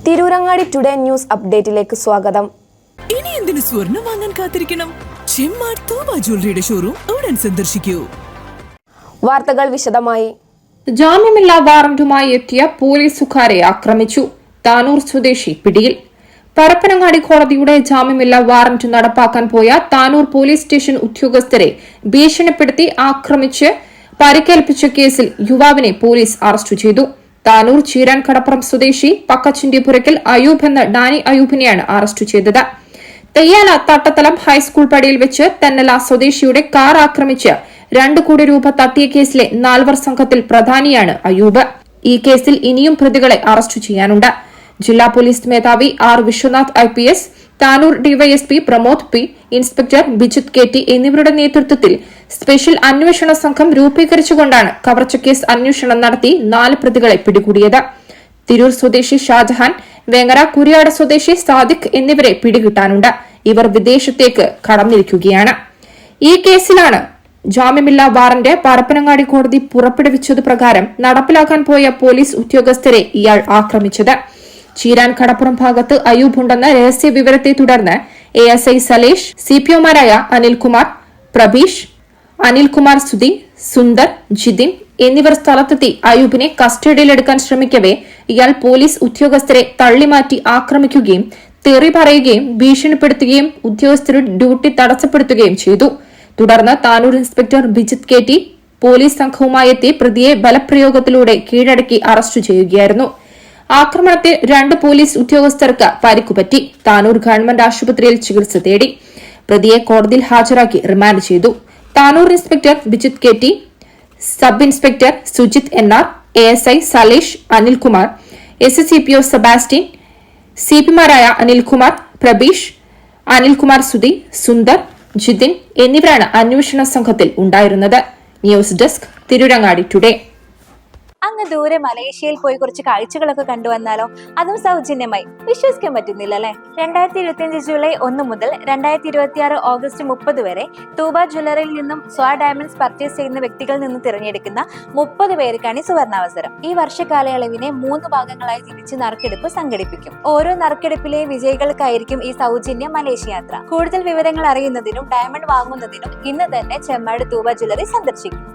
Tirurangadi today news അപ്ഡേറ്റിലേക്ക് സ്വാഗതം. ഇനി എന്തിനു സ്വർണ്ണം വാങ്ങാൻ കാത്തിരിക്കണം? ചെമ്മാട് തോബ ജ്വല്ലറിയുടെ ഷോറൂം ഉടൻ സന്ദർശിക്കൂ. വാർത്തകൾ വിശദമായി. ജാമ്യമില്ലാ വാറന്റുമായി എത്തിയ പോലീസുകാരെ ആക്രമിച്ചു. താനൂർ സ്വദേശി പിടിയിൽ. പരപ്പനങ്ങാടി കോടതിയുടെ ജാമ്യമില്ലാ വാറന്റ് നടപ്പാക്കാൻ പോയ താനൂർ പോലീസ് സ്റ്റേഷൻ ഉദ്യോഗസ്ഥരെ ഭീഷണിപ്പെടുത്തി ആക്രമിച്ച് പരിക്കേൽപ്പിച്ച കേസിൽ യുവാവിനെ പോലീസ് അറസ്റ്റ് ചെയ്തു. താനൂർ ചീരാൻ കടപ്പുറം സ്വദേശി പക്കച്ചിന്റിപുരയ്ക്കൽ അയൂബ് എന്ന ഡാനി അയൂബിനെയാണ് അറസ്റ്റ് ചെയ്തത്. തെയ്യാല തട്ടത്തലം ഹൈസ്കൂൾ പടിയിൽ വെച്ച് തെന്നല സ്വദേശിയുടെ കാർ ആക്രമിച്ച് 2 കോടി രൂപ തട്ടിയ കേസിലെ 4 സംഘത്തിൽ പ്രധാനിയാണ് അയൂബ്. ഈ കേസിൽ ഇനിയും പ്രതികളെ അറസ്റ്റ് ചെയ്യാനുണ്ട്. ജില്ലാ പോലീസ് മേധാവി R Vishwanath IPS, Tanur DYSP Pramod P, inspector Bijith KT എന്നിവരുടെ നേതൃത്വത്തിൽ സ്പെഷ്യൽ അന്വേഷണ സംഘം രൂപീകരിച്ചുകൊണ്ടാണ് കവർച്ചക്കേസ് അന്വേഷണം നടത്തി 4 പ്രതികളെ പിടികൂടിയത്. തിരൂർ സ്വദേശി ഷാജഹാൻ, വേങ്ങര കുരിയാട് സ്വദേശി സാദിഖ് എന്നിവരെ പിടികിട്ടാനുണ്ട്. ഇവർ വിദേശത്തേക്ക് കടന്നിരിക്കുകയാണ്. ഈ കേസിലാണ് ജാമ്യമില്ലാ വാറന്റ് പരപ്പനങ്ങാടി കോടതി പുറപ്പെടുവിച്ചത് പ്രകാരം നടപ്പിലാക്കാൻ പോയ പോലീസ് ഉദ്യോഗസ്ഥരെ ഇയാൾ ആക്രമിച്ചത്. ചീരാൻ കടപ്പുറം ഭാഗത്ത് അയൂബ് ഉണ്ടെന്ന രഹസ്യ വിവരത്തെ തുടർന്ന് ASI സലേഷ്, CPOമാരായ അനിൽകുമാർ, പ്രബീഷ്, അനിൽകുമാർ സുധി, സുന്ദർ, ജിതിൻ എന്നിവർ സ്ഥലത്തെത്തി അയൂബിനെ കസ്റ്റഡിയിലെടുക്കാൻ ശ്രമിക്കവേ ഇയാൾ പോലീസ് ഉദ്യോഗസ്ഥരെ തള്ളിമാറ്റി ആക്രമിക്കുകയും തെറി പറയുകയും ഭീഷണിപ്പെടുത്തുകയും ഉദ്യോഗസ്ഥരുടെ ഡ്യൂട്ടി തടസ്സപ്പെടുത്തുകയും ചെയ്തു. തുടർന്ന് Tanur inspector Bijith KT police സംഘവുമായെത്തി പ്രതിയെ ബലപ്രയോഗത്തിലൂടെ കീഴടക്കി അറസ്റ്റ് ചെയ്യുകയായിരുന്നു. ആക്രമണത്തിൽ 2 പോലീസ് ഉദ്യോഗസ്ഥർക്ക് പരിക്കുപറ്റി. താനൂർ ഗവൺമെന്റ് ആശുപത്രിയിൽ ചികിത്സ തേടി. പ്രതിയെ കോടതിയിൽ ഹാജരാക്കി റിമാൻഡ് ചെയ്തു. Tanur inspector Bijith KT, sub inspector Sujith NR, ASI Salesh, Anilkumar, SCPO Sebastian, CPമാരായ അനിൽകുമാർ, പ്രബീഷ്, അനിൽകുമാർ സുധി, സുന്ദർ, ജിതിൻ എന്നിവരാണ് അന്വേഷണ സംഘത്തിൽ ഉണ്ടായിരുന്നത്. News desk, Tirurangadi today. അങ്ങ് ദൂരെ മലേഷ്യയിൽ പോയി കുറച്ച് കാഴ്ചകളൊക്കെ കണ്ടുവന്നാലോ? അതും സൗജന്യമായി. വിശ്വസിക്കാൻ പറ്റുന്നില്ല അല്ലെ? 2025 ജൂലൈ 1 മുതൽ 2026 ഓഗസ്റ്റ് 30 വരെ തൂബ ജ്വല്ലറിയിൽ നിന്നും സ്വാ ഡയമണ്ട്സ് പർച്ചേസ് ചെയ്യുന്ന വ്യക്തികളിൽ നിന്ന് തിരഞ്ഞെടുക്കുന്ന 30 പേർക്കാണ് ഈ സുവർണാവസരം. ഈ വർഷകാലയളവിനെ 3 ഭാഗങ്ങളായി തിരിച്ച് നറുക്കെടുപ്പ് സംഘടിപ്പിക്കും. ഓരോ നറുക്കെടുപ്പിലെ വിജയികൾക്കായിരിക്കും ഈ സൗജന്യ മലേഷ്യ യാത്ര. കൂടുതൽ വിവരങ്ങൾ അറിയുന്നതിനും ഡയമണ്ട് വാങ്ങുന്നതിനും ഇന്ന് തന്നെ ചെമ്മാട് തൂബ ജ്വല്ലറി സന്ദർശിക്കും.